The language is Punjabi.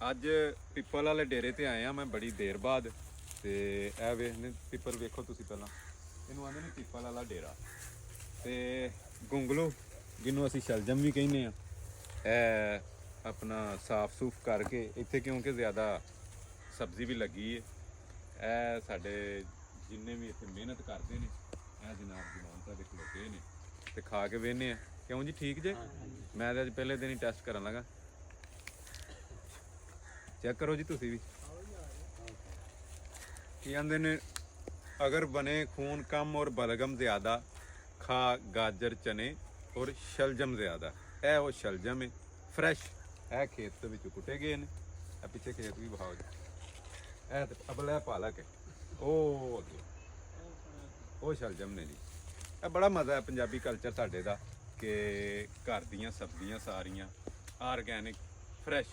ਅੱਜ ਪਿੱਪਲ ਵਾਲੇ ਡੇਰੇ ਤੇ ਆਏ ਆ ਮੈਂ ਬੜੀ ਦੇਰ ਬਾਅਦ। ਤੇ ਇਹ ਵੇਖਨੇ ਪਿੱਪਲ ਵੇਖੋ ਤੁਸੀਂ ਪਹਿਲਾਂ, ਇਹਨੂੰ ਆਂਦੇ ਨੇ ਪਿੱਪਲ ਵਾਲਾ ਡੇਰਾ। ਤੇ ਗੁੰਗਲੂ ਜਿਹਨੂੰ ਅਸੀਂ ਸ਼ਲਜਮ ਵੀ ਕਹਿੰਦੇ ਆ, ਇਹ ਆਪਣਾ ਸਾਫ ਸੂਫ ਕਰਕੇ ਇੱਥੇ, ਕਿਉਂਕਿ ਜ਼ਿਆਦਾ ਸਬਜ਼ੀ ਵੀ ਲੱਗੀ ਹੈ। ਇਹ ਸਾਡੇ ਜਿੰਨੇ ਵੀ ਇੱਥੇ ਮਿਹਨਤ ਕਰਦੇ ਨੇ, ਇਹ ਜਨਾਬ ਜਵਾਨ ਸਾਡੇ ਖਲੋਤੇ ਨੇ ਤੇ ਖਾ ਕੇ ਵੇਖਨੇ ਆ। ਕਿਉਂ ਜੀ, ਠੀਕ ਜੇ? ਮੈਂ ਤਾਂ ਅੱਜ ਪਹਿਲੇ ਦਿਨ ਹੀ ਟੈਸਟ ਕਰਨ ਲੱਗਾ। ਚੈੱਕ ਕਰੋ ਜੀ ਤੁਸੀਂ ਵੀ। ਕੀ ਕਹਿੰਦੇ ਨੇ, अगर बने खून कम और बलगम ज़्यादा खा गाजर चने और शलजम ज़्यादा। ਇਹ ਉਹ ਸ਼ਲਜਮ ਹੈ ਫਰੈਸ਼, ਇਹ ਖੇਤ ਦੇ ਵਿੱਚ ਕੁੱਟੇ ਗਏ ਨੇ। ਇਹ ਪਿੱਛੇ ਖੇਤ ਵੀ ਵਿਖਾਓ ਜੀ। ਇਹ ਤੇ ਅਬਲਾ ਪਾਲਕ ਹੈ, ਉਹ ਅੱਗੇ ਉਹ ਸ਼ਲਜਮ ਨੇ ਜੀ। ਇਹ ਬੜਾ ਮਜ਼ਾ ਹੈ ਪੰਜਾਬੀ ਕਲਚਰ ਸਾਡੇ ਦਾ, ਕਿ ਘਰ ਦੀਆਂ ਸਬਜ਼ੀਆਂ ਸਾਰੀਆਂ ਆਰਗੈਨਿਕ ਫਰੈਸ਼